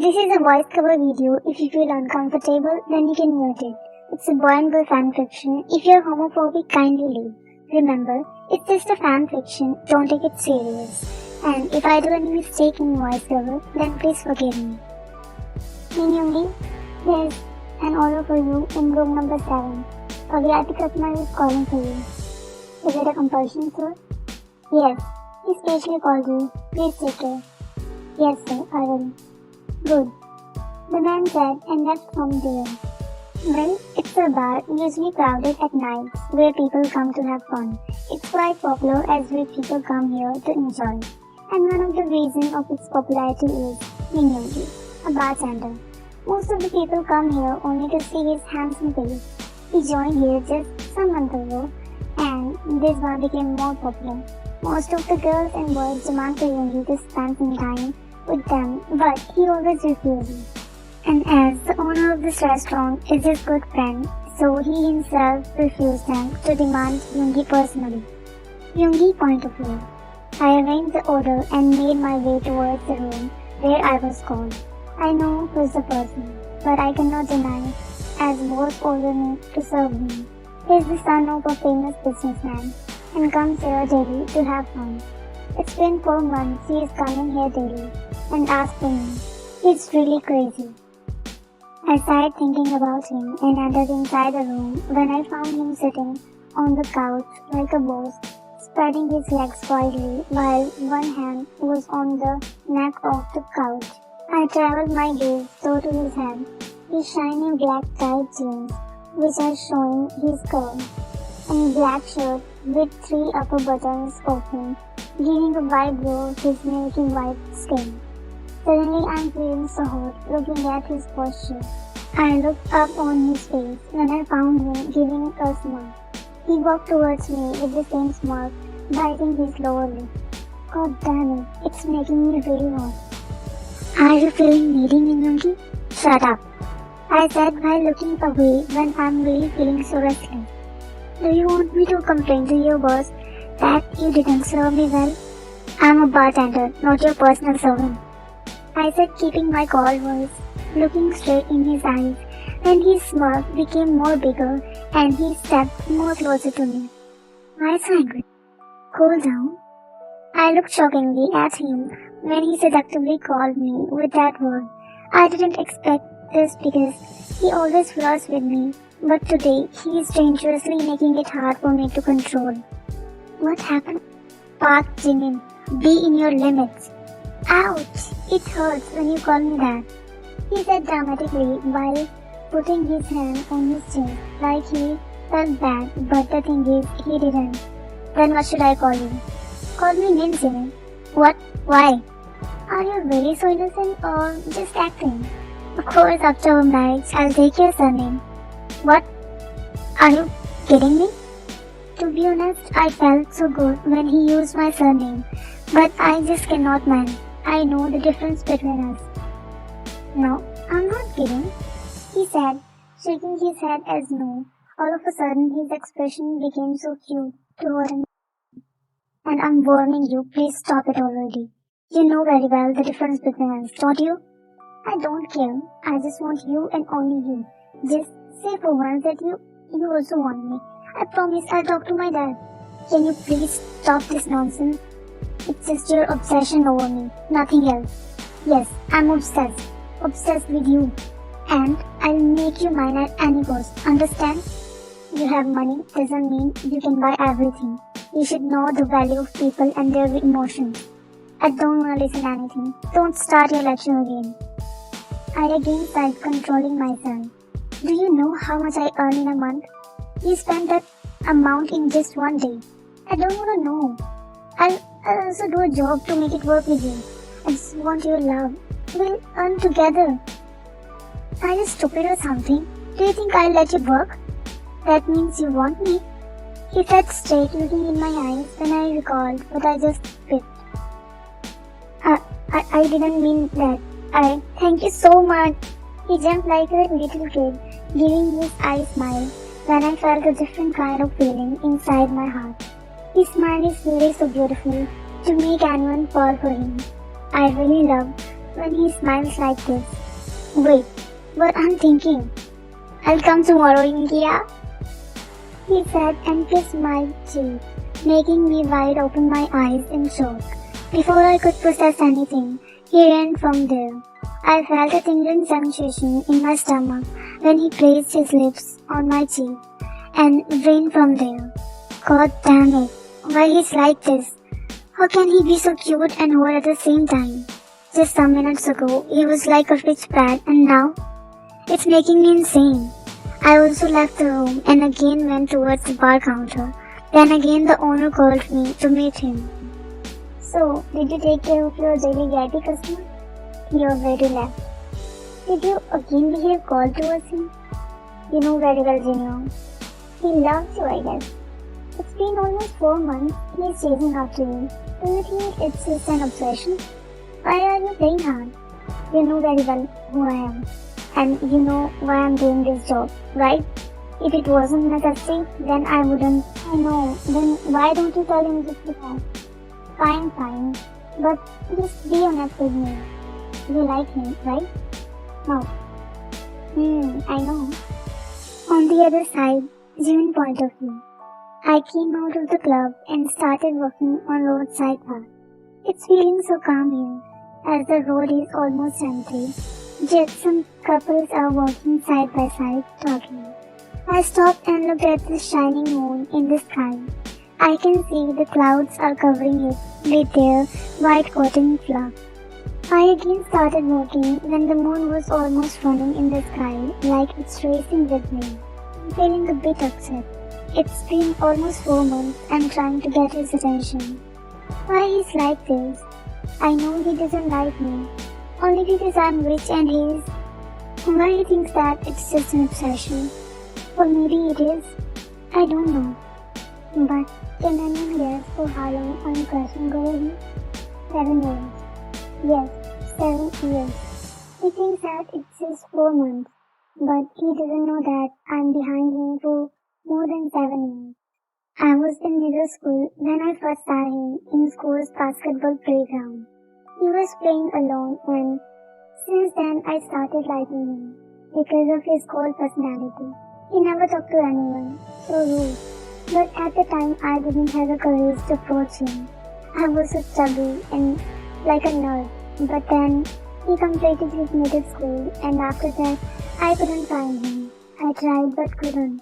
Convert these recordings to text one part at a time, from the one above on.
This is a voice cover video. If you feel uncomfortable, then you can mute it. It's a boy and girl fan fiction. If you're homophobic, kindly leave. Remember, it's just a fan fiction. Don't take it serious. And if I do any mistake in voice cover, then please forgive me. Yoonmin, there's an order for you in room number 7. A VIP customer is calling for you. Is it a compulsion, sir? Yes, he specially called you. Please take care. Yes, sir, I will. Good. The man said and left from there. Well, it's a bar usually crowded at nights where people come to have fun. It's quite popular as we people come here to enjoy. And one of the reasons of its popularity is Yoonmin, a bartender. Most of the people come here only to see his handsome face. He joined here just some months ago and this bar became more popular. Most of the girls and boys demand for Yoonmin to spend some time with them, but he always refuses. And as the owner of this restaurant is his good friend, so he himself refused them to demand Yoonmin personally. Yoonmin point of view. I arranged the order and made my way towards the room where I was called. I know who's the person, but I cannot deny, as both ordered me to serve him. He is the son of a famous businessman and comes here daily to have fun. It's been 4 months he is coming here daily and asking me. He's really crazy. I started thinking about him and entered inside the room when I found him sitting on the couch like a boss, spreading his legs widely while one hand was on the neck of the couch. I traveled my gaze so to his head, his shiny black tight jeans, which are showing his curves, and black shirt with 3 upper buttons open, giving a wide glow of his milky white skin. Suddenly I'm feeling so hot looking at his posture. I looked up on his face when I found him giving a smirk. He walked towards me with the same smirk, biting his lower lip. God damn it, it's making me really hot. Are you feeling needy, Yoonmin? Shut up, I said while looking away when I'm really feeling so restless. Do you want me to complain to your boss that you didn't serve me well? I'm a bartender, not your personal servant, I said, keeping my cold voice, looking straight in his eyes, when his smirk became more bigger and he stepped more closer to me. Why so angry? Cool down. I looked shockingly at him when he seductively called me with that word. I didn't expect this because he always flirts with me, but today he is dangerously making it hard for me to control. What happened? Park Jimin, be in your limits. Ouch! It hurts when you call me that, he said dramatically while putting his hand on his chin like he felt bad, but the thing is, he didn't. Then what should I call you? Call me Jin Jimin. What? Why? Are you really so innocent or just acting? Of course, after our marriage, I'll take your surname. What? Are you kidding me? To be honest, I felt so good when he used my surname, but I just cannot manage. I know the difference between us. No, I'm not kidding, he said, shaking his head as no. All of a sudden, his expression became so cute toward him. And I'm warning you, please stop it already. You know very well the difference between us, don't you? I don't care. I just want you and only you. Just say for once that you also want me. I promise I'll talk to my dad. Can you please stop this nonsense? It's just your obsession over me, nothing else. Yes, I'm obsessed. Obsessed with you. And I'll make you mine at any cost, understand? You have money doesn't mean you can buy everything. You should know the value of people and their emotions. I don't want to listen to anything. Don't start your lecture again. I again tried controlling myself. Do you know how much I earn in a month? You spend that amount in just 1 day. I don't want to know. I'll also do a job to make it work with you. I just want your love. We'll earn together. Are you stupid or something? Do you think I'll let you work? That means you want me. He said straight, looking in my eyes when I recalled what I just picked. I didn't mean that. Thank you so much. He jumped like a little kid, giving his eyes smile when I felt a different kind of feeling inside my heart. His smile is really so beautiful to make anyone fall for him. I really love when he smiles like this. Wait, what I'm thinking? I'll come tomorrow, India. He said and kissed my cheek, making me wide open my eyes in shock. Before I could process anything, he ran from there. I felt a tingling sensation in my stomach when he placed his lips on my cheek and ran from there. God damn it, why he's like this? How can he be so cute and hot at the same time? Just some minutes ago, he was like a rich brat, and now it's making me insane. I also left the room and again went towards the bar counter. Then again the owner called me to meet him. So, did you take care of your daily VIP customer? He already left. Did you again behave cold towards him? You know very well, Jin. He loves you, I guess. It's been almost 4 months he is chasing after you. Do you think it's just an obsession? Why are you playing hard? You know very well who I am. And you know why I'm doing this job, right? If it wasn't necessary, then I wouldn't. I know. Then why don't you tell him just before? Fine. But just be honest with me. You like him, right? No. I know. On the other side, Jimin point of view. I came out of the club and started walking on roadside path. It's feeling so calm here, as the road is almost empty. Just some couples are walking side by side, talking. I stopped and looked at the shining moon in the sky. I can see the clouds are covering it with their white cotton fluff. I again started walking when the moon was almost running in the sky like it's racing with me. I'm feeling a bit upset. It's been almost 4 months and trying to get his attention. Why he's like this? I know he doesn't like me. Only because I'm rich and he's... Why he thinks that it's just an obsession? Or maybe it is. I don't know. But can anyone guess for how long I'm crushing over him? 7 years. Yes, 7 years. He thinks that it's just 4 months. But he doesn't know that I'm behind him for more than 7 years. I was in middle school when I first saw him in school's basketball playground. He was playing alone and since then I started liking him because of his cold personality. He never talked to anyone, so rude. But at the time I didn't have the courage to approach him. I was so chubby and like a nerd. But then he completed his middle school and after that I couldn't find him. I tried but couldn't.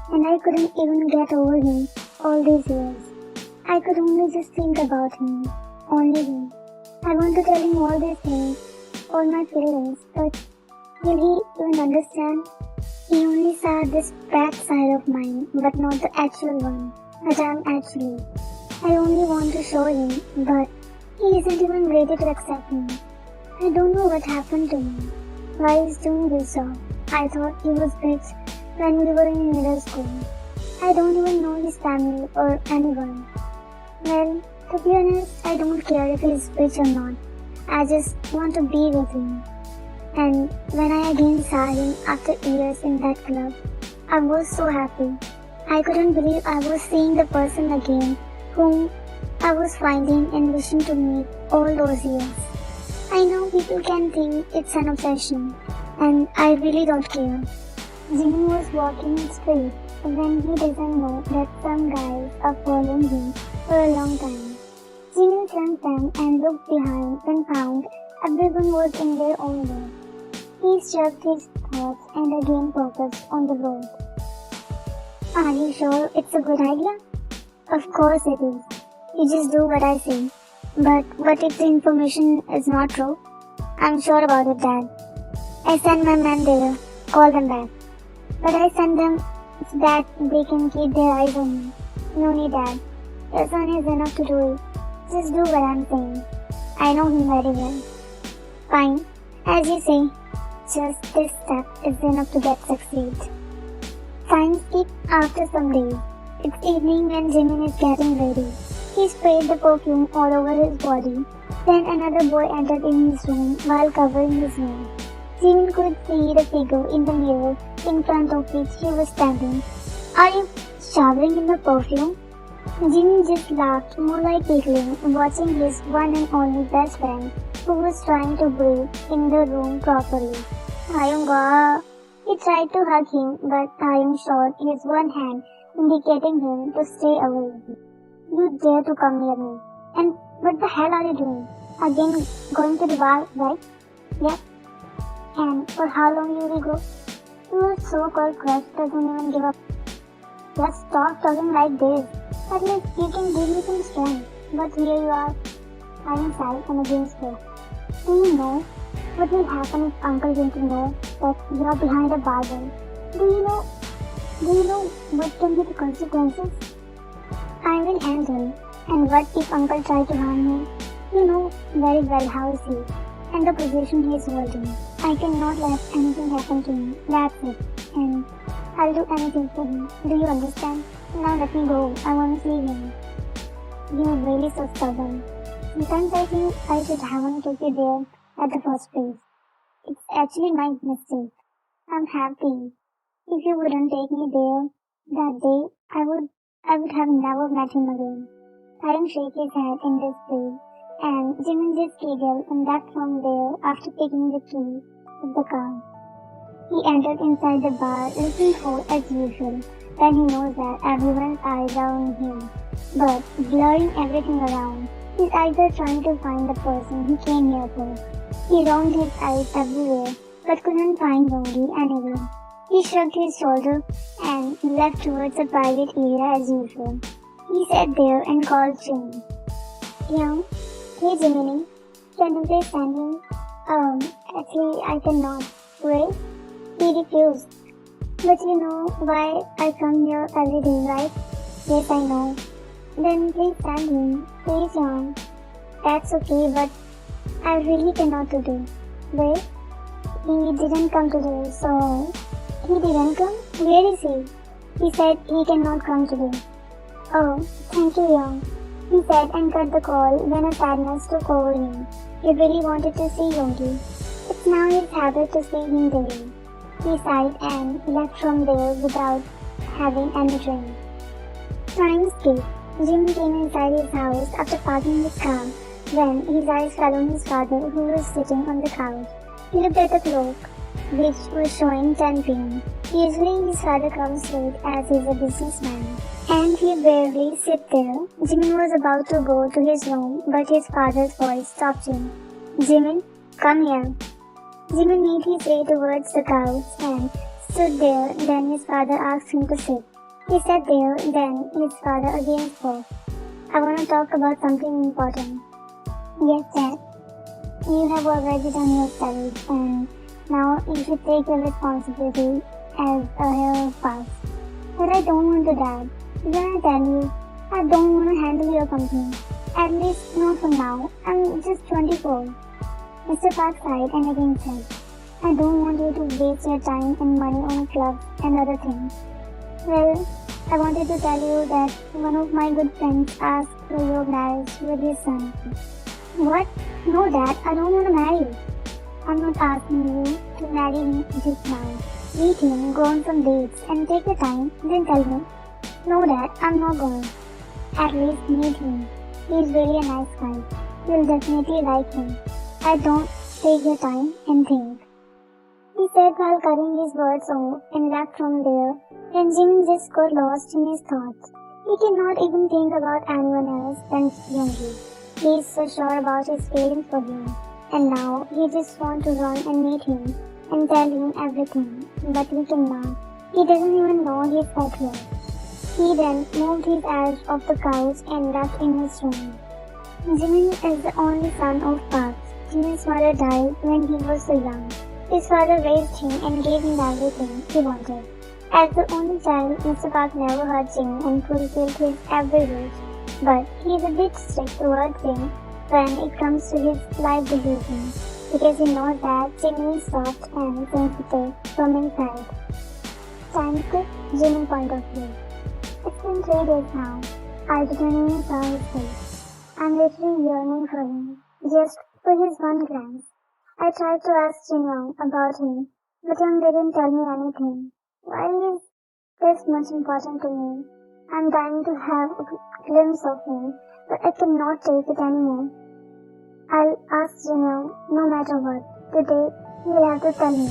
And I couldn't even get over him all these years. I could only just think about him. Only him. I want to tell him all these things, all my feelings, but will he even understand? He only saw this bad side of mine, but not the actual one, that I'm actually. I only want to show him, but he isn't even ready to accept me. I don't know what happened to him. Why he's doing this job? I thought he was rich when we were in middle school. I don't even know his family or anyone. Well, to be honest, I don't care if he's rich or not. I just want to be with him. And when I again saw him after years in that club, I was so happy. I couldn't believe I was seeing the person again whom I was finding and wishing to meet all those years. I know people can think it's an obsession, and I really don't care. Jimin was walking straight when he doesn't know that some guys are following him for a long time. Jimin turned them and looked behind and found everyone was in their own way. He shrugged his thoughts and again focused on the road. Are you sure it's a good idea? Of course it is. You just do what I say. But what if the information is not true? I'm sure about it, Dad. I sent my men there. Call them back. But I sent them so that they can keep their eyes on me. No need, Dad. Your son is enough to do it. Just do what I'm saying. I know him very well. Fine. As you say, just this step is enough to get succeed. Time skip after some days. It's evening when Jimin is getting ready. He sprayed the perfume all over his body. Then another boy entered in his room while covering his nose. Jimin could see the figure in the mirror in front of which he was standing. Are you showering in the perfume? Jimin just laughed, more like giggling, watching his one and only best friend who was trying to breathe in the room properly. Ayunga! He tried to hug him, but Ayung shot his one hand, indicating him to stay away. You dare to come near me. And what the hell are you doing? Again, going to the bar, right? Yep. And for how long you will go? Your so-called crush doesn't even give up. Just stop talking like this. At least you can give me some strength. But here you are. Ayung sighed and again spoke. Do you know what will happen if Uncle Jin knows that you are behind a bar then? Do you know what can be the consequences? I will handle. And what if Uncle tries to harm me? You know very well how he is and the position he is holding. I cannot let anything happen to him. That's it. And I'll do anything for him. Do you understand? Now let me go. I want to see him. You're really so stubborn. Sometimes I think I should have took you there at the first place. It's actually my mistake. I'm happy. If you wouldn't take me there that day, I would have never met him again. Ayung shook his head in disbelief, and Jimin just giggled and left from there after taking the key of the car. He entered inside the bar looking cool as usual, when he knows that everyone's eyes are on him, but blurring everything around. His eyes are trying to find the person he came here for. He roamed his eyes everywhere, but couldn't find Yonggi anywhere. He shrugged his shoulder and left towards the private area as usual. He sat there and called Jin. Young, hey Jiminy, can you please send him? Actually I cannot. Wait? He refused. But you know why I come here every day, right? Yes, I know. Then please send him. Please, Young. That's okay, but I really cannot today. Wait, he didn't come today, so... He didn't come? Where is he? He said he cannot come today. Oh, thank you, Young. He said and cut the call when a sadness took over him. He really wanted to see Yonggi. It's now his habit to see him daily. He sighed and left from there without having any drink. Time skipped. Jim came inside his house after parking his car when his eyes fell on his father who was sitting on the couch. He looked at the clock, which was showing 10 p.m. Usually his father comes late as he's a businessman, and he barely sit there. Jimin was about to go to his room, but his father's voice stopped him. Jimin, come here. Jimin made his way towards the couch and stood there. Then his father asked him to sit. He sat there. Then his father again spoke. I want to talk about something important. Yes, Dad. You have already done your studies, and now you should take your responsibility as a heir of past. But I don't want to, Dad. When I tell you, I don't want to handle your company. At least not for now. I'm just 24. Mr. Park sighed and again said, I don't want you to waste your time and money on clubs and other things. Well, I wanted to tell you that one of my good friends asked for your marriage with his son. What? No, Dad, I don't want to marry you. I'm not asking you to marry him just now. Meet him, go on some dates, and take your time, then tell me. No, Dad, I'm not going. At least meet him. He's really a nice guy. You'll definitely like him. I don't take your time and think. He said while cutting his words off and left from there, and Jimin just got lost in his thoughts. He cannot even think about anyone else than Yonggi. He is so sure about his feelings for him, and now he just wants to run and meet him and tell him everything, but he cannot. He doesn't even know he's sat here. He then moved his edge off the couch and left in his room. Jimin is the only son of Park. Jimin's mother died when he was so young. His father raised him and gave him everything he wanted. As the only child, Mr. Park never hurt Jimin and fulfilled his every wish, but he is a bit strict towards him when it comes to his life decisions, because he knows that Jimin is soft and sensitive from inside. Time to Jimin's point of view. It's been 3 days now. I didn't even saw his face. I'm literally yearning for him, just for his one glance. I tried to ask Jin Young about him, but Young didn't tell me anything. Why is this much important to me? I'm dying to have a glimpse of him, but I cannot take it anymore. I'll ask Jin no matter what. Today, he'll have to tell me.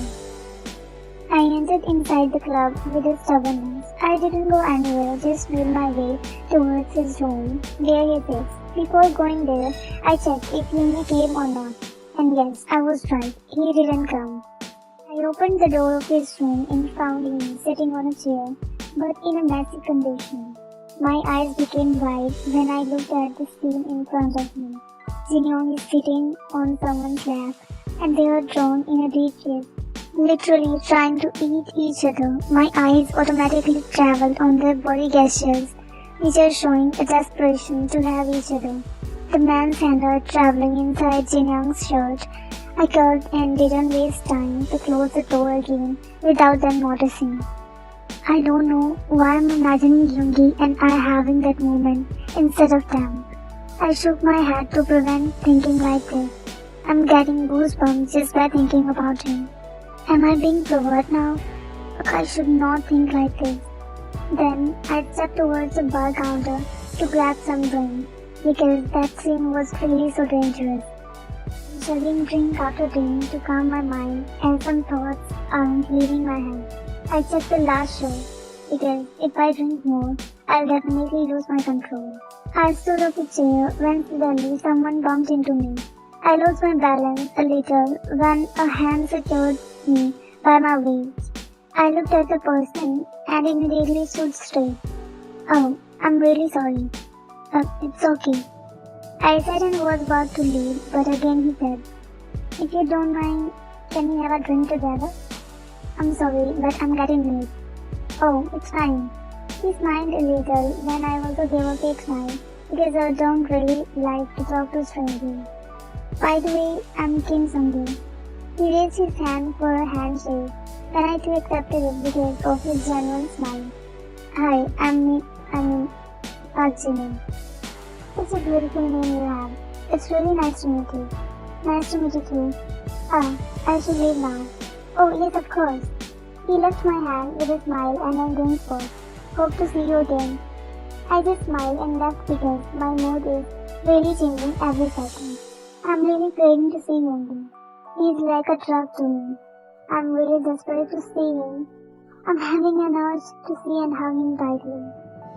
I entered inside the club with his stubbornness. I didn't go anywhere, just made my way towards his room, where he sits. Before going there, I checked if Yoonmin came or not. And yes, I was right. He didn't come. I opened the door of his room and found him sitting on a chair, but in a messy condition. My eyes became wide when I looked at the scene in front of me. Jin is sitting on someone's lap, and they are drawn in a deep kiss, literally trying to eat each other. My eyes automatically traveled on their body gestures, which are showing a desperation to have each other. The man's hands are traveling inside Jin's shirt. I curled and didn't waste time to close the door again without them noticing. I don't know why I'm imagining Yoongi and I having that moment instead of them. I shook my head to prevent thinking like this. I'm getting goosebumps just by thinking about him. Am I being pervert now? I should not think like this. Then I stepped towards the bar counter to grab some drink, because that scene was really so dangerous. Chugging drink after drink to calm my mind, and some thoughts aren't leaving my head. I checked the last show, because if I drink more, I'll definitely lose my control. I stood up a chair when suddenly someone bumped into me. I lost my balance a little when a hand secured me by my waist. I looked at the person and immediately stood straight. Oh, I'm really sorry. It's okay. I said and was about to leave, but again he said, if you don't mind, can we have a drink together? I'm sorry, but I'm getting late. Oh, it's fine. He smiled a little when I also gave a fake smile, because I don't really like to talk to strangers. By the way, I'm Kim Sung-gi. He raised his hand for a handshake, and I too accepted it because of his genuine smile. Hi, I'm Park Jimin. It's a beautiful name you have. It's really nice to meet you. Nice to meet you too. I should leave now. Oh, yes, of course. He left my hand with a smile and I'm going forth. Hope to see you again. I just smiled and left because my mood is really changing every second. I'm really craving to see him. He's like a drug to me. I'm really desperate to see him. I'm having an urge to see and hug him tightly.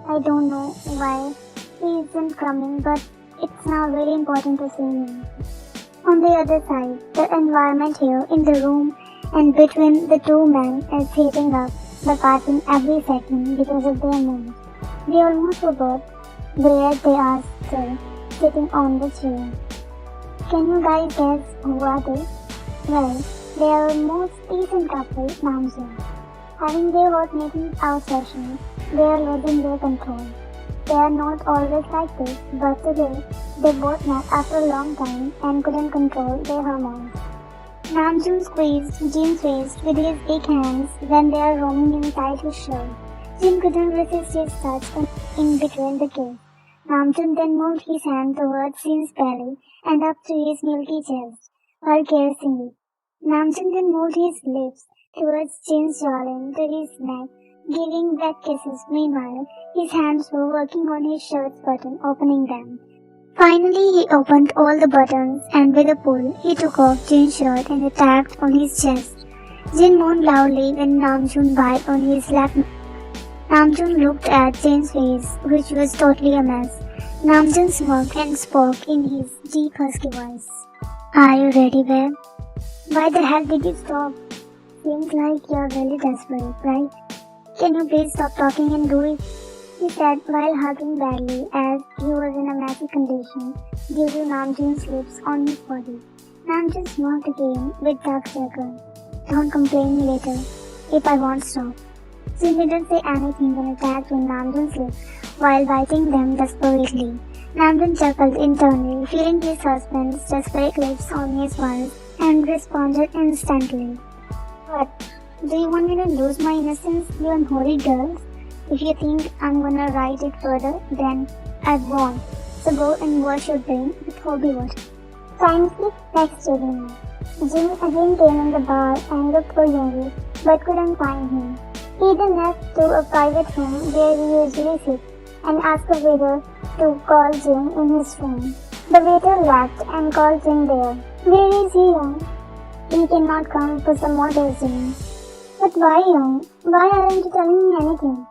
I don't know why he isn't coming, but it's now really important to see him. On the other side, the environment here in the room and between the two men is heating up, but passing every second because of their mood. They almost forgot where they are still, sitting on the chair. Can you guys guess who are they? Well, they are a most decent couple, Namjoon. Having their hot making out sessions, they are losing their control. They are not always like this, but today, they both met after a long time and couldn't control their hormones. Namjoon squeezed Jin's waist with his big hands when they are roaming inside his shirt. Jin couldn't resist his touch in between the kiss. Namjoon then moved his hand towards Jin's belly and up to his milky chest while caressing it. Namjoon then moved his lips towards Jin's jawline to his neck, giving back kisses. Meanwhile, his hands were working on his shirt's button, opening them. Finally, he opened all the buttons and with a pull, he took off Jin's shirt and attacked on his chest. Jin moaned loudly when Namjoon bit on his left. Namjoon looked at Jin's face, which was totally a mess. Namjoon smirked and spoke in his deep husky voice. Are you ready, babe? Why the hell did you stop? Seems like you're really desperate, right? Can you please stop talking and do it? He said while hugging badly as he was in a messy condition due to Namjoon's lips on his body. Namjoon smirked again with dark circle. Don't complain me later if I won't stop. Jin didn't say anything and attacked on Namjoon's lips while biting them desperately. Namjoon chuckled internally, feeling his husband's desperate lips on his mouth, and responded instantly. What? Do you want me to lose my innocence, you unholy girls? If you think I'm gonna ride it further, then I won't. So go and wash your brain with holy water. Time skip next evening. Jin again came in the bar and looked for Yoongi, but couldn't find him. He then left to a private room where he usually sits and asked a waiter to call Jin in his room. The waiter laughed and called Jin there. Where is he, Young? He cannot come for some more days, Jin. But why, Young? Why aren't you telling me anything?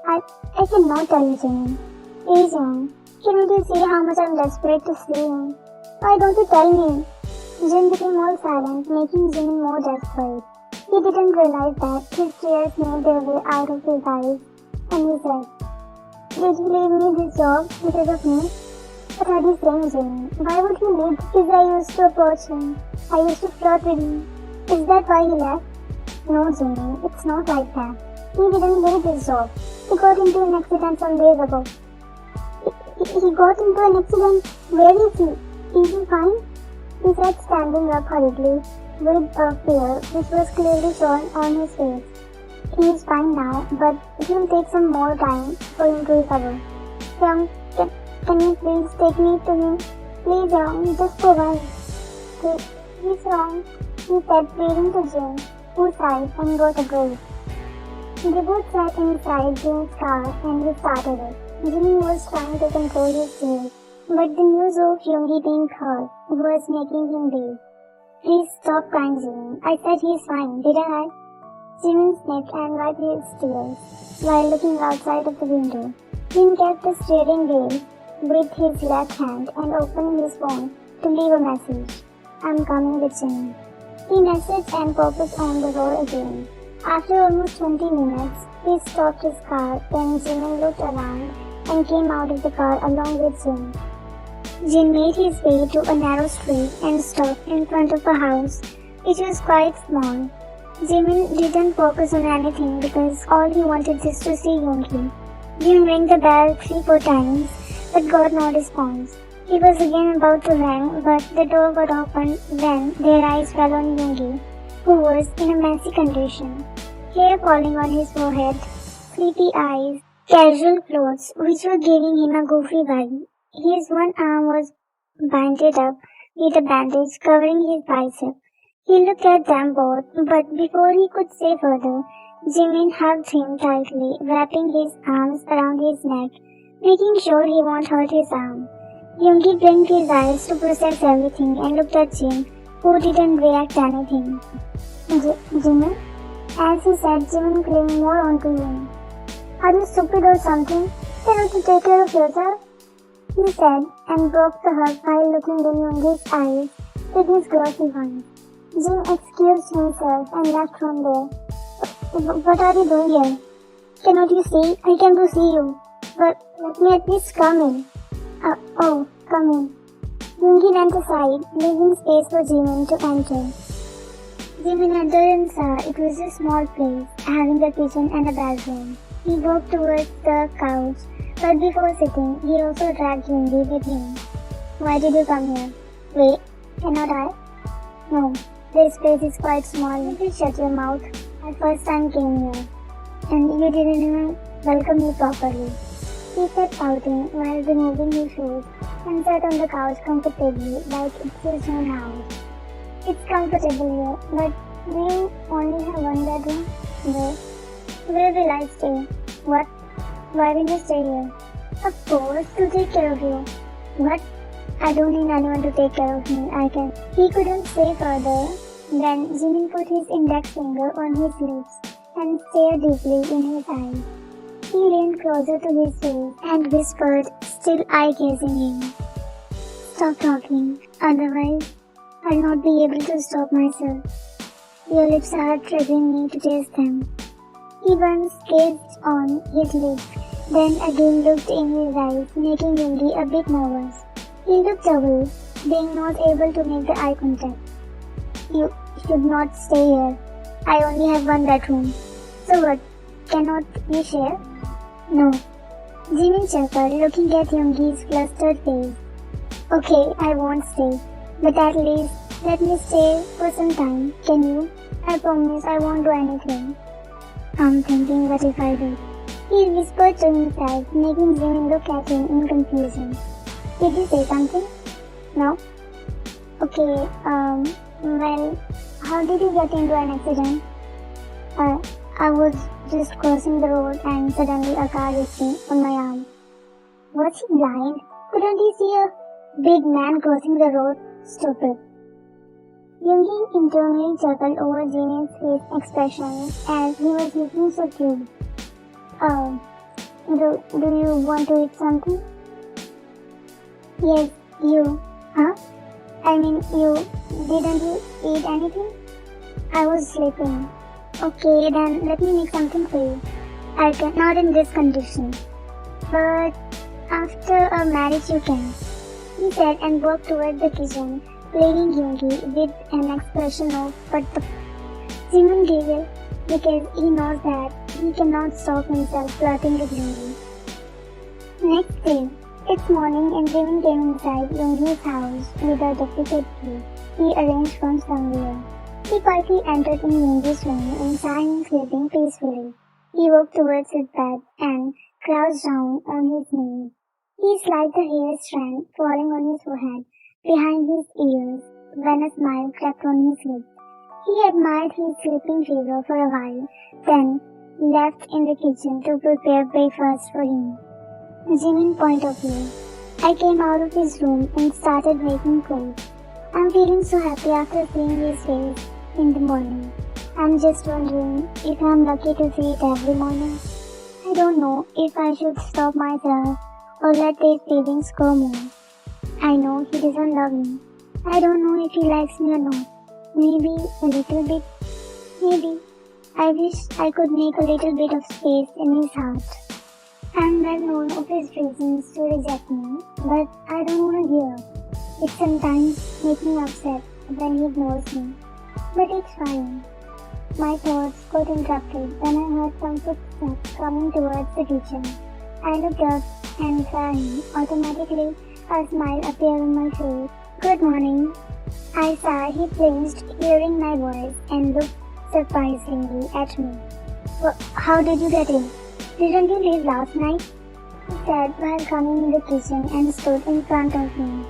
I cannot tell you, Jin. Please, Young. Cannot you see how much I'm desperate to see you? Why don't you tell me? Jin became all silent, making Jimin more desperate. He didn't realize that his tears made their way out of his eyes, and he said, "Did you leave me this job because of me?" What are you saying, Jimin? Why would he leave? Because I used to approach him. I used to flirt with him. Is that why he left? No, Jimin, it's not like that. He didn't leave this job. He got into an accident some days ago. He got into an accident? Where is he? Is he fine? He said, standing up hurriedly, with a fear which was clearly shown on his face. He is fine now, but it will take some more time for him to recover. Young, can you please take me to him? Please, Young, just for once. He's wrong, he said, pleading to Jin, who sighed and got a grave. They both sat inside Jin's car and he started it. Jin was trying to control his tears, but the news of Yoongi being hurt was making him weak. Please stop crying, Jin. I said he's fine, didn't I? Jimin sniffed and wiped his tears while looking outside of the window. Jin kept the steering wheel with his left hand and opened his phone to leave a message. I'm coming with Jin. He messaged and focused on the road again. After almost 20 minutes, he stopped his car when Jimin looked around and came out of the car along with Jin. Jin made his way to a narrow street and stopped in front of a house, which was quite small. Jimin didn't focus on anything because all he wanted is to see Yoongi. Jin rang the bell 3-4 times, but got no response. He was again about to ring, but the door got opened when their eyes fell on Yoongi, who was in a messy condition. Hair falling on his forehead, sleepy eyes, casual clothes which were giving him a goofy vibe. His one arm was banded up with a bandage covering his bicep. He looked at them both, but before he could say further, Jimin hugged him tightly, wrapping his arms around his neck, making sure he won't hurt his arm. Yoongi blinked his eyes to process everything and looked at Jin, who didn't react to anything. Jimin? As he said, Jimin clinged more onto him. Are you stupid or something? Cannot you take care of yourself? He said, and broke the hug while looking in Yoongi's eyes with his glossy ones. Jin excused himself and left from there. What are you doing here? Cannot you see? I came to see you. But let me at least come in. Come in. Yoongi went aside, leaving space for Jimin to enter. Jimin entered and saw it was a small place, having a kitchen and a bathroom. He walked towards the couch, but before sitting, he also dragged Yoongi with him. Why did you come here? Wait, cannot I? No, this place is quite small. Please shut your mouth. I first time came here, and you didn't even welcome me properly. He said pouting while removing his shoes and sat on the couch comfortably like it's his own house. It's comfortable here, but do you only have one bedroom? Where will I stay? What? Why will you stay here? Of course, to take care of you. What? I don't need anyone to take care of me, I can. He couldn't say further. Then Jimin put his index finger on his lips and stared deeply in his eyes. He leaned closer to his face and whispered, still eye-gazing him. Stop talking, otherwise I'll not be able to stop myself. Your lips are triggering me to taste them. He once gazed on his lips, then again looked in his eyes, making Yoongi a bit nervous. He looked away, being not able to make the eye contact. You should not stay here. I only have one bedroom. So what? Cannot we share? No. Jimin chuckled, looking at Yoongi's flustered face. Okay, I won't stay. But at least, let me stay for some time, can you? I promise I won't do anything. I'm thinking, what if I do? He whispered to himself, making Jimin look at him in confusion. Did you say something? No? Okay, well, how did you get into an accident? I was just crossing the road and suddenly a car hit me on my arm. Was he blind? Couldn't he see a Big man crossing the road, stupid. Yoonmin internally chuckled over Jimin's face expression as he was looking so cute. Do you want to eat something? Yes, you. Huh? I mean, didn't you eat anything? I was sleeping. Okay, then let me make something for you. I can, not in this condition. But after a marriage you can, he said and walked toward the kitchen, playing Yoongi with an expression of but the Jimin giggled because he knows that he cannot stop himself flirting with Yoongi. Next day, it's morning and Jimin came inside Yoongi's house with a duplicate key he arranged from somewhere. He quietly entered in Yoongi's room and saw him sleeping peacefully. He walked towards his bed and crouched down on his knees. He sliced the hair strand falling on his forehead behind his ears when a smile crept on his lips. He admired his sleeping figure for a while, then left in the kitchen to prepare breakfast for him. Jimin point of view. I came out of his room and started making calls. I'm feeling so happy after seeing his face in the morning. I'm just wondering if I'm lucky to see it every morning. I don't know if I should stop myself or let these feelings go more. I know he doesn't love me. I don't know if he likes me or not. Maybe a little bit. Maybe. I wish I could make a little bit of space in his heart. I'm well known of his reasons to reject me, but I don't want to hear. It sometimes makes me upset when he ignores me. But it's fine. My thoughts got interrupted when I heard some footsteps coming towards the kitchen. I looked up and crying. Automatically, a smile appeared on my face. Good morning. I saw he blinked, hearing my voice, and looked surprisingly at me. How did you get in? Didn't you leave last night? He said while coming in the kitchen and stood in front of me.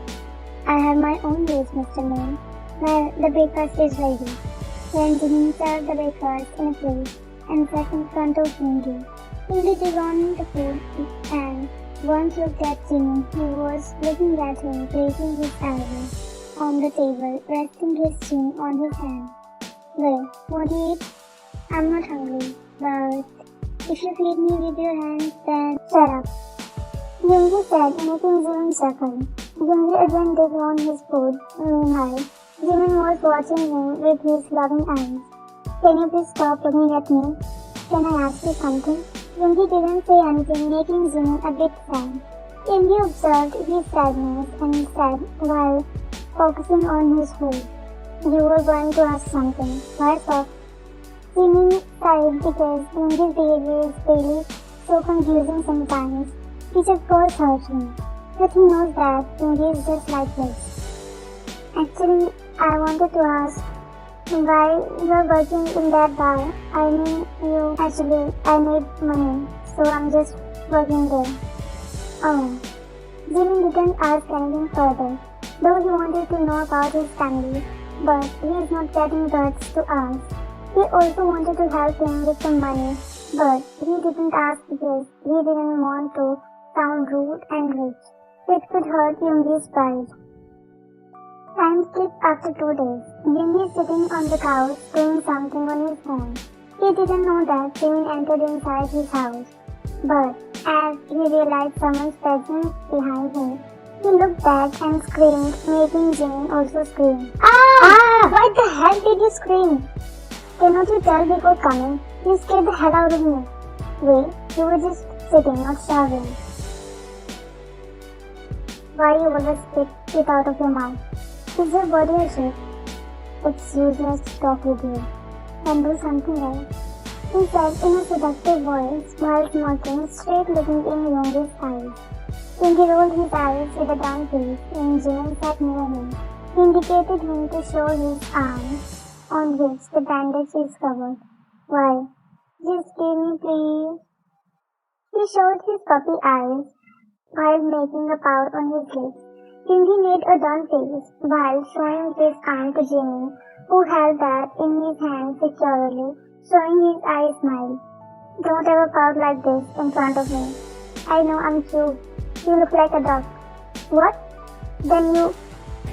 I have my own ways, Mr. Moon. Well, the breakfast is ready. When Jimin served the breakfast in a plate and sat in front of Yoongi, Yoongi took on the food and once looked at Jimin, who was looking at him, placing his elbow on the table, resting his chin on his hand. Well, what do you eat? I'm not hungry, but if you feed me with your hands, then shut up. Yoongi said, making Jimin chuckle. Yoongi again took on his food. Meanwhile, Jimin was watching him with his loving eyes. Can you please stop looking at me? Can I ask you something? Yoongi didn't say anything, making Jimin a bit sad. Yoongi observed his sadness and said while focusing on his food, you were going to ask something. What's up? Jimin sighed because Yoongi's behavior is really so confusing sometimes. He just goes hurt me. But he knows that Yoongi is just like this. Actually, I wanted to ask why you're working in that bar. I mean, I need money, so I'm just working there. Oh. Jimin didn't ask anything further, though he wanted to know about his family, but he is not getting guts to ask. He also wanted to help him with some money, but he didn't ask because he didn't want to sound rude and rich. It could hurt Yoongi's pride. Time skipped after 2 days. Yoongi is sitting on the couch doing something on his phone. He didn't know that Jimin entered inside his house. But as he realized someone's presence behind him, he looked back and screamed, making Jimin also scream. Ah! Why the hell did you scream? Cannot you tell before coming? You scared the hell out of me. Wait, you were just sitting, not showering. Why you always spit it out of your mouth? Is your body a shape? It's useless to talk with you. Then do something else. He said in a seductive voice while smirking, straight looking in Yoongi's eyes. Yoongi rolled his eyes with a down face when Jimin sat near him. He indicated him to show his arm, on which the bandage is covered. Why? Just give me please. He showed his puppy eyes while making a pout on his lips. Yoongi made a done face while showing his arm to Jimin, who held that in his hand securely, showing his eyes smile. Don't ever pout like this in front of me. I know I'm cute. You look like a duck. What? Then you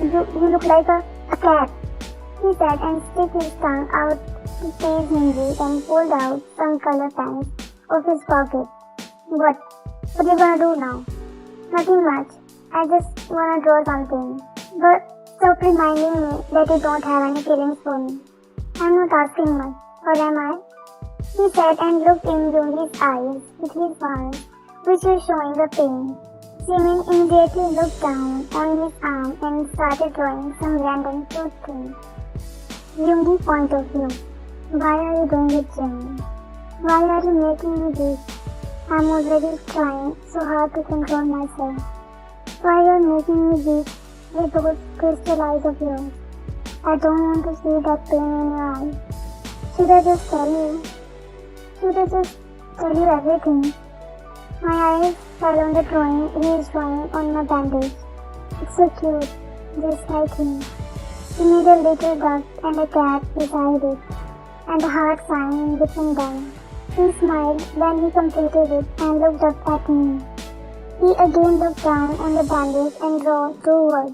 look like a cat, he said and stuck his tongue out to face Yoongi and pulled out some color pens of his pocket. What you gonna do now? Nothing much. I just wanna draw something. But stop reminding me that you don't have any feelings for me. I'm not asking much, or am I? He said and looked in Yoongi's eyes with his arms, which were showing the pain. Jimin immediately looked down on his arm and started drawing some random cute thing. Yoongi's point of view. Why are you doing it, Jimin? Why are you making me weak? I'm already trying so hard to control myself. Why are you making me weak with those crystal eyes of yours? I don't want to see that pain in your eyes. Should I just tell you? Should I just tell you everything? My eyes fell on the drawing he is drawing on my bandage. It's so cute, just like him. He made a little duck and a cat beside it, and a heart sign in between them. He smiled when he completed it and looked up at me. He again looked down on the bandage and drew two words.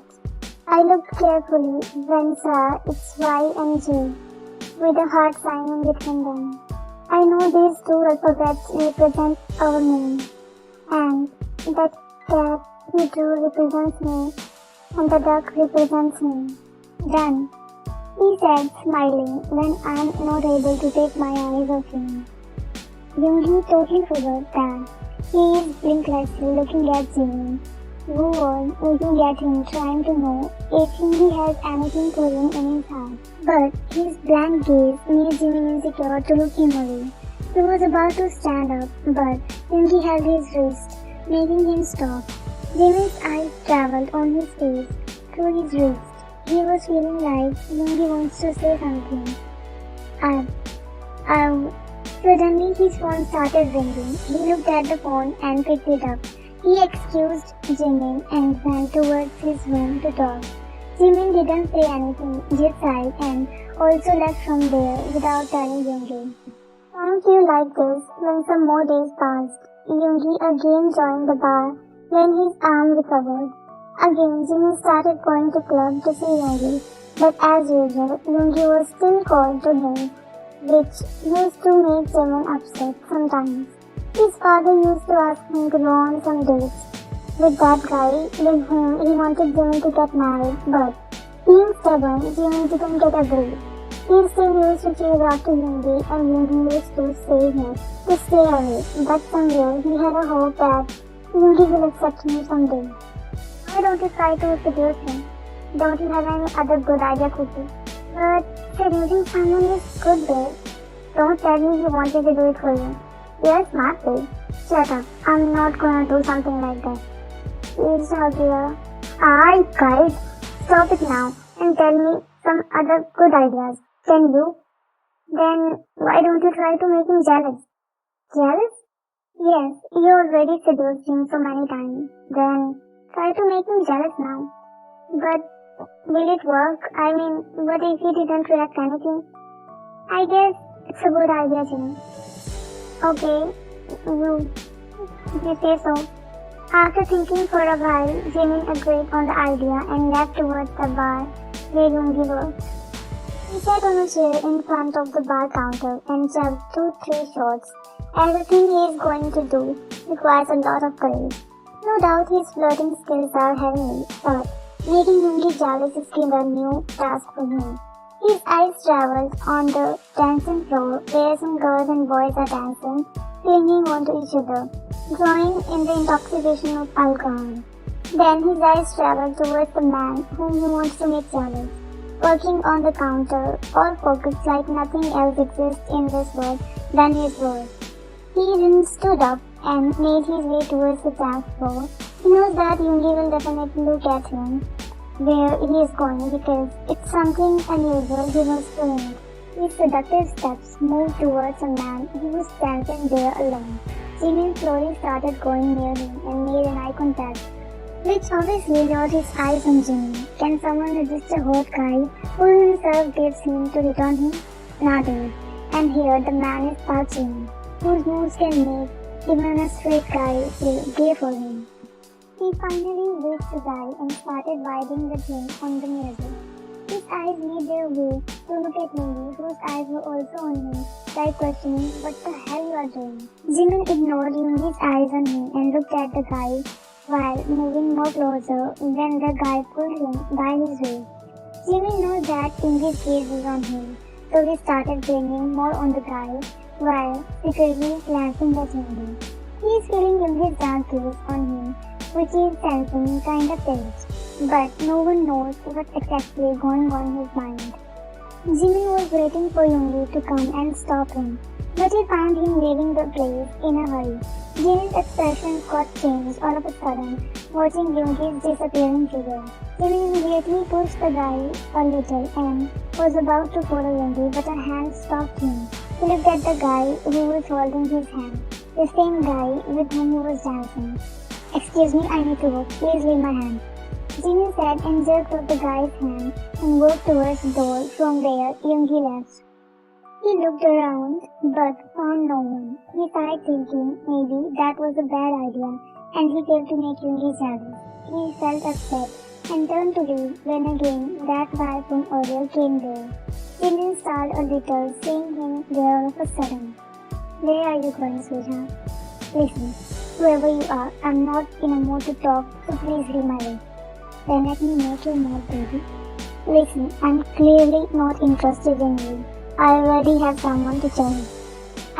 I looked carefully, then saw it's Y and J, with a heart sign in between them. I know these two alphabets represent our name, and that cat he drew represents me, and the duck represents me. Done, he said, smiling when I'm not able to take my eyes off him. Yoongi totally forgot that. He is blinklessly looking at Jimin, who was looking at him trying to know if Yoongi has anything for him in his heart. But his blank gaze made Jimin insecure to look him away. He was about to stand up, but Yoongi held his wrist, making him stop. Jimin's eyes traveled on his face, through his wrist. He was feeling like Yoongi wants to say something. Suddenly his phone started ringing. He looked at the phone and picked it up. He excused Jimin and went towards his room to talk. Jimin didn't say anything, just sighed and also left from there without telling Yoongi. Thank you like this. When some more days passed, Yoongi again joined the bar when his arm recovered. Again, Jimin started going to club to see Yoongi, but as usual, Yoongi was still called to him, which used to make Jimin upset sometimes. His father used to ask him to go on some dates with that guy with whom he wanted Jimin to get married, but being stubborn, Jimin didn't get agreed. He still used to chase after Yoongi and Yoongi used to stay away, but somewhere he had a hope that Yoongi will accept him someday. Why don't you try to seduce him? Don't you have any other good idea, Cookie? But seducing someone is good, babe. Don't tell me he wanted to do it for you. You're smart, babe. Shut up. I'm not gonna do something like that. It's Javier. Alright, guys. Stop it now and tell me some other good ideas. Can you? Then why don't you try to make him jealous? Jealous? Yes, you already seduced him so many times. Then try to make him jealous now. But will it work? I mean, what if he didn't react anything? I guess it's a good idea, Jimmy. Okay, you say so. After thinking for a while, Jimin agreed on the idea and left towards the bar where Yoongi worked. He sat on a chair in front of the bar counter and chugged 2-3 shots. Everything he is going to do requires a lot of courage. No doubt his flirting skills are heavenly, but making Yoongi jealous is still a new task for him. His eyes traveled on the dancing floor where some girls and boys are dancing, clinging onto each other, drawing in the intoxication of alcohol. Then his eyes traveled towards the man whom he wants to make jealous, working on the counter, all focused like nothing else exists in this world than his work. He then stood up and made his way towards the dance floor. He knows that Yoongi will definitely look at him where he is going because it's something unusual he wants to make. His seductive steps moved towards a man who was standing there alone. Jimin slowly started going near him and made an eye contact, which obviously brought his eyes on Jimin. Can someone resist a hot guy who himself gives him to hit on him? Not it. And here the man is touching, whose moves can make even a straight guy feel gay for him. He He finally reached the guy and started vibing with him on the music. His eyes made their way to look at Yoonmi, whose eyes were also on him, like questioning what the hell you are doing. Jimin ignored Yoongi's eyes on him and looked at the guy while moving more closer when the guy pulled him by his waist. Jimin knew that Yoongi's gaze was on him, so he started bringing more on the guy while secretly glancing at Yoongi. He is feeling Yoongi's dark gaze on him, which he is sensing kind of tense. But no one knows what's exactly going on in his mind. Jimin was waiting for Yoongi to come and stop him, but he found him leaving the place in a hurry. Jimin's expression got changed all of a sudden, watching Yoongi's disappearing figure. Jimin immediately pushed the guy a little and was about to follow Yoongi, but a hand stopped him. He looked at the guy who was holding his hand, the same guy with whom he was dancing. "Excuse me, I need to go. Please leave my hand," Jimin said and jerked off the guy's hand and walked towards the door from where Yoongi left. He looked around but found no one. He sighed thinking maybe that was a bad idea and he came to make Yoongi jealous. He felt upset and turned to leave when again that guy from earlier came there. Jimin startled a little seeing him there all of a sudden. "Where are you going, sweetheart?" "Listen, whoever you are, I'm not in a mood to talk, so please leave my way." "Then let me make your mood, baby." "Listen, I'm clearly not interested in you. I already have someone to tell you."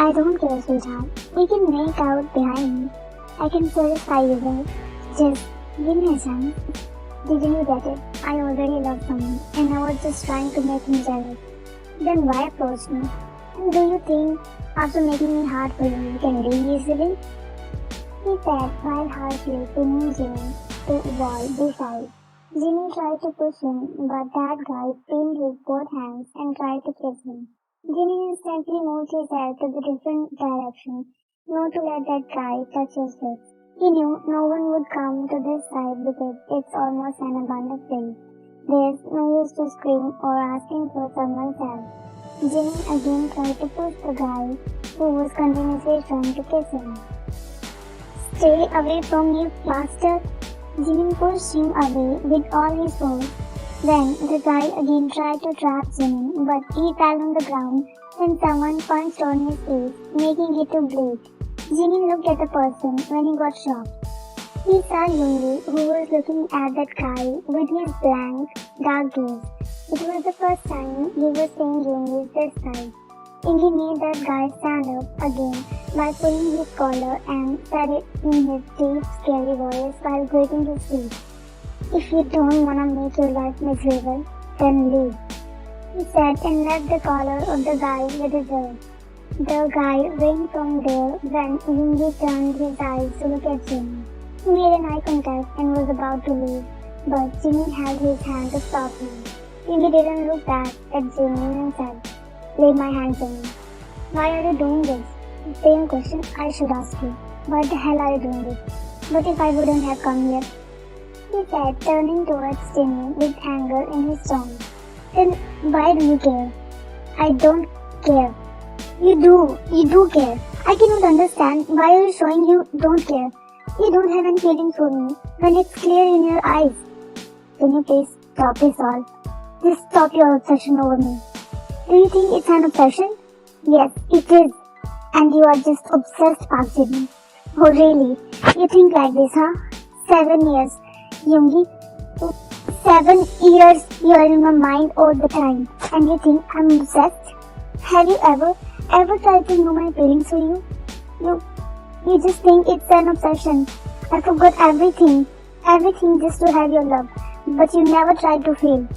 "I don't care, sweetheart. We can make out behind me. I can satisfy you, right? Just give me a chance." "Didn't you get it? I already love someone, and I was just trying to make him jealous." "Then why approach me? And do you think, after making me hard for you, you can leave easily?" he said while harshly pinning Jimin to the wall beside. Jimin tried to push him, but that guy pinned his both hands and tried to kiss him. Jimin instantly moved his head to the different direction, not to let that guy touch his lips. He knew no one would come to this side because it's almost an abandoned place. There's no use to scream or asking for someone's help. Jimin again tried to push the guy who was continuously trying to kiss him. "Stay away from me, bastard!" Jimin pushed him away with all his force. Then the guy again tried to trap Jimin, but he fell on the ground when someone punched on his face, making it to bleed. Jimin looked at the person when he got shocked. He saw Yoongi, who was looking at that guy with his blank, dark gaze. It was the first time he was seeing Yoongi this side. Yoongi made that guy stand up again by pulling his collar and said it in his deep, scary voice while gritting his teeth. "If you don't want to make your life miserable, then leave," he said and left the collar of the guy with a jerk. The guy went from there when Yoongi turned his eyes to look at Jimin. He made an eye contact and was about to leave, but Jimin held his hand to stop him. Yoongi didn't look back at Jimin and said, "Leave my hand, Jimin." "Why are you doing this?" "Same question I should ask you. Why the hell are you doing this?" "But if I wouldn't have come here," he said, turning towards Jimin with anger in his tone. "Then why do you care?" "I don't care." You do care. I cannot understand why you're showing you don't care. You don't have any feelings for me when it's clear in your eyes. Can you please stop this all? Just stop your obsession over me. Do you think it's an obsession? Yes, it is. And you are just obsessed, Park Jimin. Oh really? You think like this, huh? 7 years. Yoongi, 7 years you are in my mind all the time. And you think I'm obsessed? Have you ever tried to know my feelings for you? You just think it's an obsession. I forgot everything just to have your love. But you never tried to feel.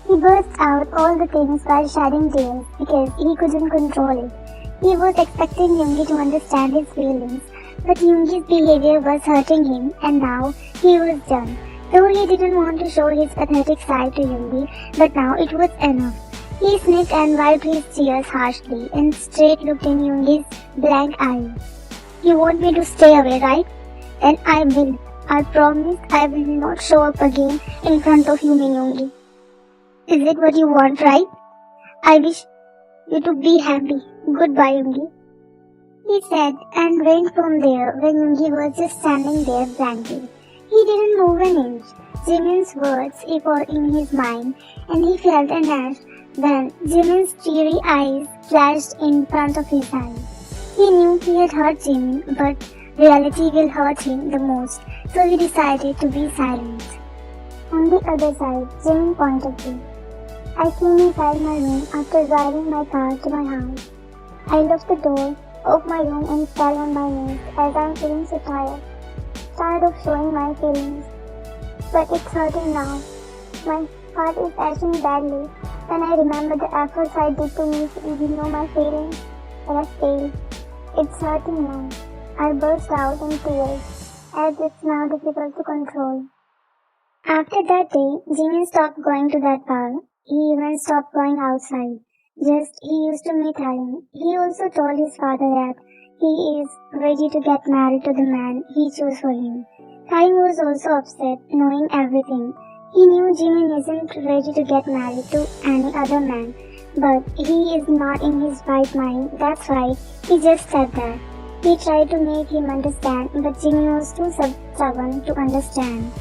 He burst out all the things while shedding tears because he couldn't control it. He was expecting Yoongi to understand his feelings, but Yoongi's behavior was hurting him and now he was done. Though he didn't want to show his pathetic side to Yoongi, but now it was enough. He sniffed and wiped his tears harshly and straight looked in Yoongi's blank eyes. You want me to stay away, right? Then I will. I promise I will not show up again in front of you, Yoongi. Is it what you want, right? I wish you to be happy. Goodbye, Yoongi. He said and went from there when Yoongi was just standing there blankly. He didn't move an inch. Jimin's words echoed in his mind, and he felt an ash when Jimin's teary eyes flashed in front of his eyes. He knew he had hurt Jimin, but reality will hurt him the most, so he decided to be silent. On the other side, Jimin pointed to. I came inside my room after driving my car to my house. I locked the door of my room and fell on my knees as I am feeling so tired. Tired of showing my feelings. But it's hurting now. My heart is aching badly when I remember the efforts I did to make you know my feelings, but I failed. It's hurting now. I burst out in tears, as it's now difficult to control. After that day, Jimin stopped going to that bar. He even stopped going outside. Just he used to meet Halim. He also told his father that he is ready to get married to the man he chose for him. Halim was also upset, knowing everything. He knew Jimin isn't ready to get married to any other man, but he is not in his right mind. That's why he just said that. He tried to make him understand, but Jimin was too stubborn to understand.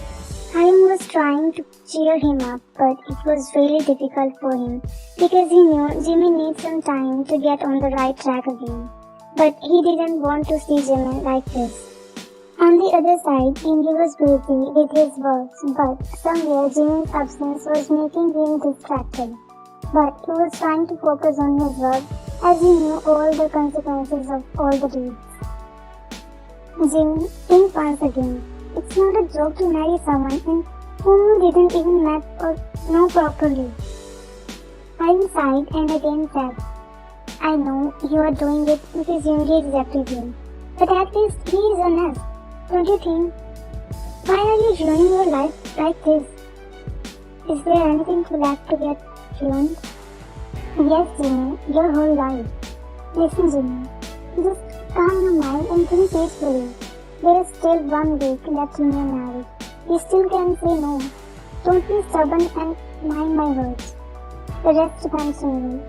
Halim was trying to cheer him up, but it was really difficult for him because he knew Jimin needs some time to get on the right track again. But he didn't want to see Jimin like this. On the other side, Indri was busy with his work, but somewhere Jimin's absence was making him distracted. But he was trying to focus on his work as he knew all the consequences of all the deeds. Jimin, think once again. It's not a joke to marry someone whom you didn't even met or know properly. Halim sighed and again said, I know you are doing it because Yoongi rejected you, but at least he is honest, don't you think? Why are you ruining your life like this? Is there anything left to get ruined? Yes, Jimmy, your whole life. Listen, Jimmy, just calm your mind and think peacefully. There is still 1 week left in your marriage. You still can say no. Don't be stubborn and mind my words. The rest depends on you.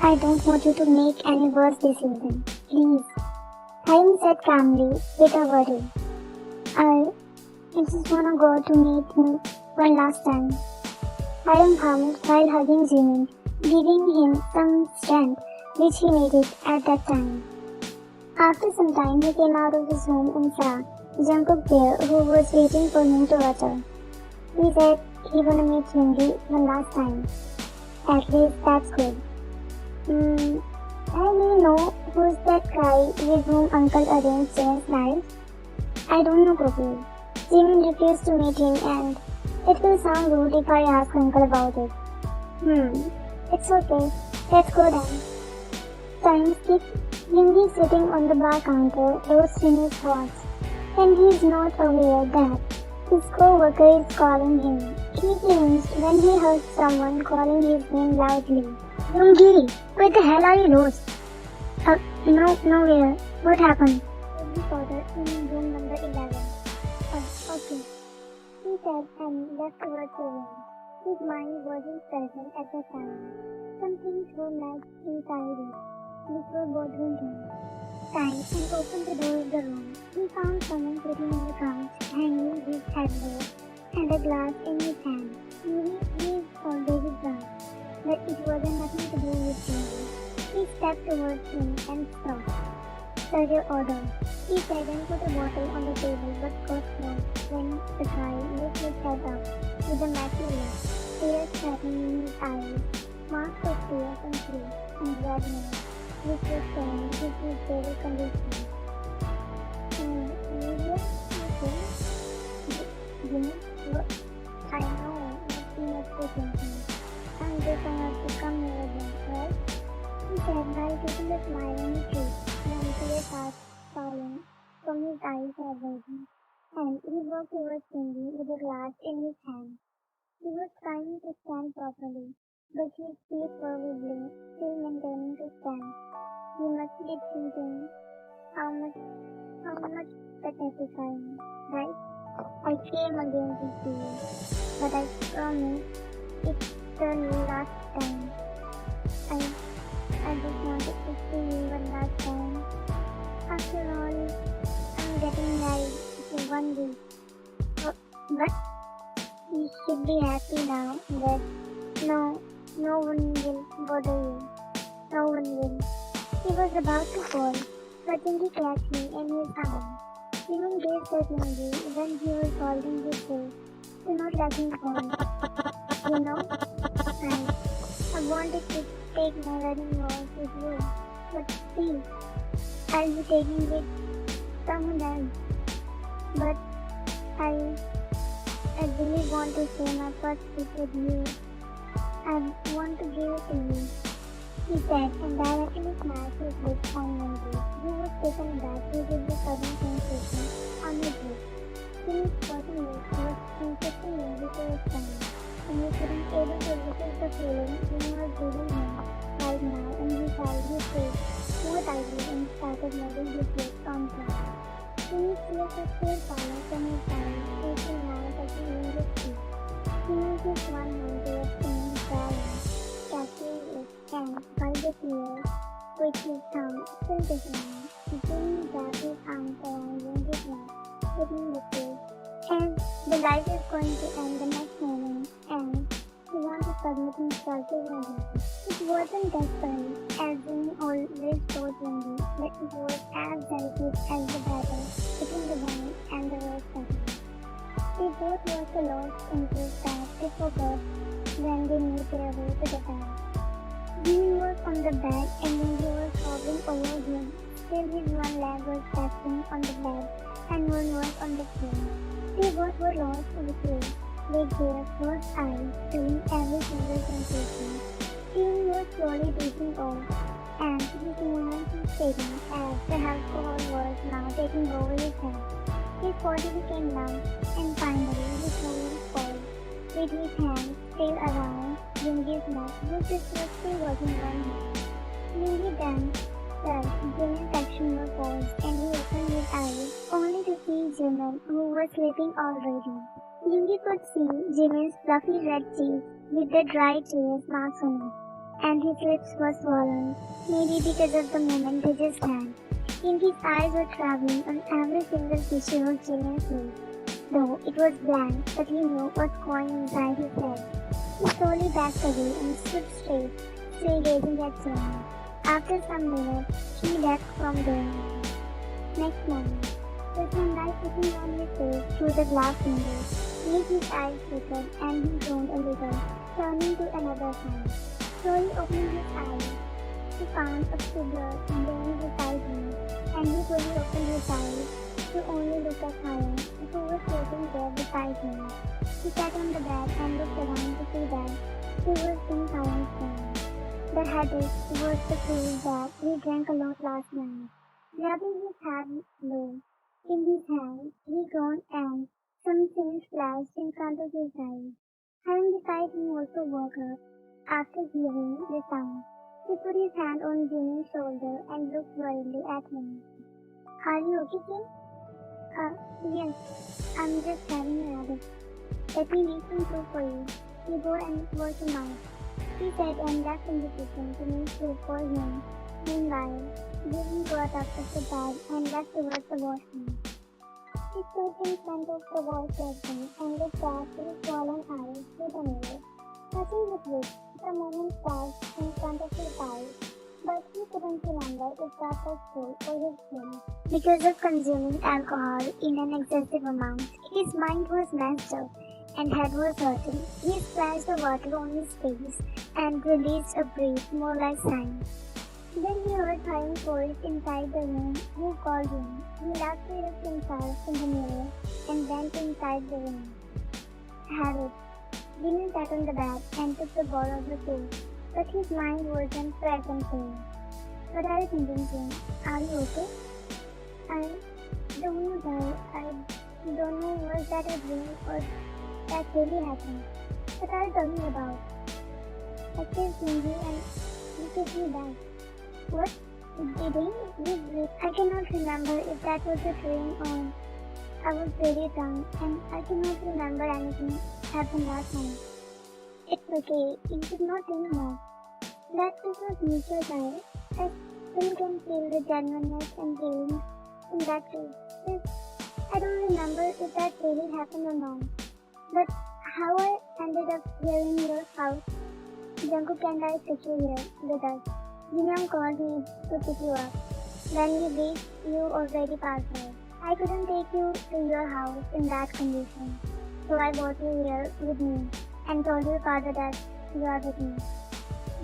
I don't want you to make any worse decision. Please. Halim said calmly, with a worry. I just wanna go to meet him one last time. Halim hummed while hugging Jimin, giving him some strength which he needed at that time. After some time, he came out of his home and saw Jungkook there, who was waiting for him to utter. He said he wanna meet Yoongi one last time. At least that's good. I may know who's that guy with whom Uncle arranged Jimin's marriage. I don't know Gokul. Jimin refused to meet him and it will sound rude if I ask Uncle about it. It's okay. Let's go then. Time skip. Yoongi sitting on the bar counter, lost in his thoughts, and he is not aware that his co-worker is calling him. He cringed when he heard someone calling his name loudly. Yoongi, where the hell are you lost? Nowhere. What happened? Yoongi father in room number 11. Oh, okay. He said and left towards the room. His mind wasn't present at the time. Some things were left inside it, which were bothering him. Sighed and opened the door of the room. He found someone sitting on the couch, hanging his headboard and a glass in his hand. He is already drunk, but it wasn't nothing to do with him. He stepped towards him and stopped. Sir, your order. He said and put a bottle on the table, but got close when the guy lifted his head up with a massive look, tears shining in his eyes, marks of tears and grief and gladness, which was saying this is very condition. I know you must be thinking. I'm just about to come here again, right? He said while taking a smile on his face, and tears started falling from his eyes everything. And he walked towards Cindy with a glass in his hand. He was trying to stand properly, but his feet were wiggling, still maintaining to stand. He must be thinking how much pathetic I am, right? I came again to see you, but I promise it's the last time. I just wanted to see you one last time. After all, I'm getting married in 1 week. But you should be happy now that no one will bother you. No one will. He was about to fall, but Jingi catched me in his arms. Jimin gazed at Jingi when he was holding his face to not let him fall. You know, I wanted to take my wedding vows with you, but please, I'll be taking it someone else. But I really want to say my first kiss with you. I want to give it to you, he said, and directly smashed his lips on Jingi, who was taken aback due to the sudden sensation on his lips. Jimmy's bottom lip was insisting Jingi to respond, and he couldn't able to resist the feeling Jimmy was giving him right now, and he held his face more tightly and started moving his lips on him. Jimmy's tears were still falling from his eyes, reaching now touching Jingi's cheek. He moved his one hand towards Jimmy's balance, capturing it, and while the tears with his thumb still kissing him, Jimmy wrapped his arms around Jingi's neck, hitting the face. And the light is going to end the next moment, and he wanted to submit himself to Jingi. It wasn't desperate, as Jimmy always told Jingi, but it was as delicate as the battle between the band and the rose petal. They both were so lost in this that they forgot when they made their way to the bed. Jimmy was on the bed and Jingi was hovering over him. Still his one leg was resting on the bed and one was on the floor. They both were lost in the play, with their closed eyes feeling every single sensation. Jimmy was slowly breathing off, and his movements were fading as the alcohol was now taking over his head. His body became numb, and finally his movements paused, with his hands still around Jingi's neck, whose fist was still working on him. Jingi then felt Jimin's action was paused, and he opened his eyes, only to see Jimin, who was sleeping already. Jingi could see Jimin's fluffy red cheeks with the dry tears marks on it, and his lips were swollen, maybe because of the moment they just had. Jingi's eyes were traveling on every single feature of Jimin's face, though it was blank, but he knew what was going inside his head. He slowly backed away and stood straight, still gazing at Jimin. After some minutes, he left from there. Next morning, the sunlight hitting on his face through the glass window made his eyes flicker, and he groaned a little, turning to another side. Slowly opening his eyes, he found a figure laying beside him, and he fully opened his eyes to only look at Hayan, who was sitting there beside him. He sat on the bed and looked around to see that he was in Hayan's room. The headache was the proof that he drank a lot last night. Rubbing his head low in his hand, he groaned and some things flashed in front of his eyes. Hayan beside him also woke up after hearing the sound. He put his hand on Jimin's shoulder and looked worriedly at him. Are you okay, Jin? Yes, I'm just having a headache. Let me make some soup for you. You go and wash your mouth, he said, and left in the kitchen to make soup for him. Meanwhile, Jimin got up of the bed and left towards the washroom. He stood in front of the wash basin and looked back with his swollen eyes through the mirror. Touching his lips, the moment passed in front of his eyes, but he couldn't remember if that was true or his dream. Because of consuming alcohol in an excessive amount, his mind was messed up and head was hurting. He splashed the water on his face and released a breath more like sand. Then he heard Hayan's voice inside the room, who called him. He laughed to look himself in the mirror and went inside the room. Have it. Jimin sat on the bed and took the bowl of the soup, but his mind wasn't present there. What are you thinking, Jin? Are you okay? I don't know, Dad. I don't know was that a dream or that really happened. What are you talking about? I kissed Jingi and you kissed me back. What? Didn't you? I cannot remember if that was a dream or I was very drunk and I cannot remember anything happened last night. It's okay, you should not think more. That kiss was mutual, Guy. I still can feel the genuineness and feelings in that kiss. I don't remember if that really happened or not. But how I ended up here in your house? Jungkook and I took you here with us. Yoonmin called me to pick you up. When we reached, you already passed out. I couldn't take you to your house in that condition. So I brought you here with me and told your father that you are with me.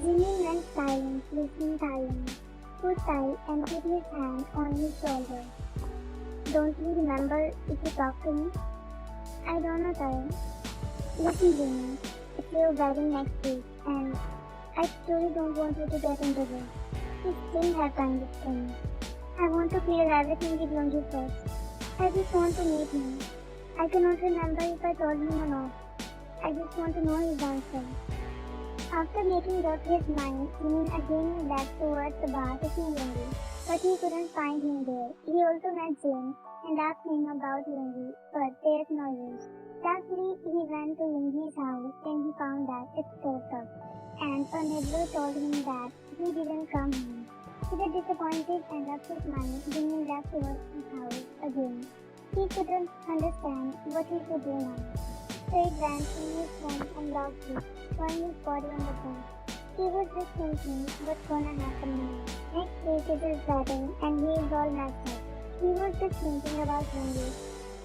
Jimin went silent, listening silently. Stood tight and put his hand on his shoulder. Don't you remember if you talked to me? I don't know, Taran. Listen, Jimin. It's your wedding next week and I truly don't want you to get into this. We still have time this thing. I want to clear everything with Yoongi first. I just want to meet him. I cannot remember if I told him or not. I just want to know his answer. After making up his mind, Jimin again left towards the bar to see Yoongi, but he couldn't find him there. He also met Jin and asked him about Yoongi, but there's no use. Lastly, he went to Yoongi's house and he found that it's closed up, and a neighbor told him that he didn't come home. With a disappointed and upset mind, Jimin left towards his house again. He couldn't understand what he should do now. So he ran to his room and locked it, throwing his body on the bed. He was just thinking what's gonna happen now. Next week is his wedding and he is all messed up. He was just thinking about Yoongi,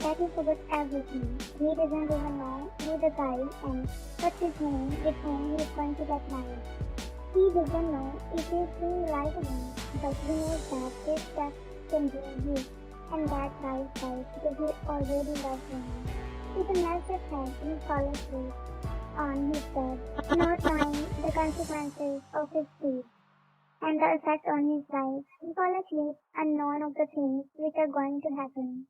that he forgot everything. He doesn't even know who the guy is and what's his name with whom he is going to get married. He doesn't know if he is doing right or wrong, but he knows that this stuff can be used, and that guy is right because he already loves him. With a mess of head, he fell asleep on his bed, not knowing the consequences of his deed and the effect on his life. He fell asleep unknown of the things which are going to happen.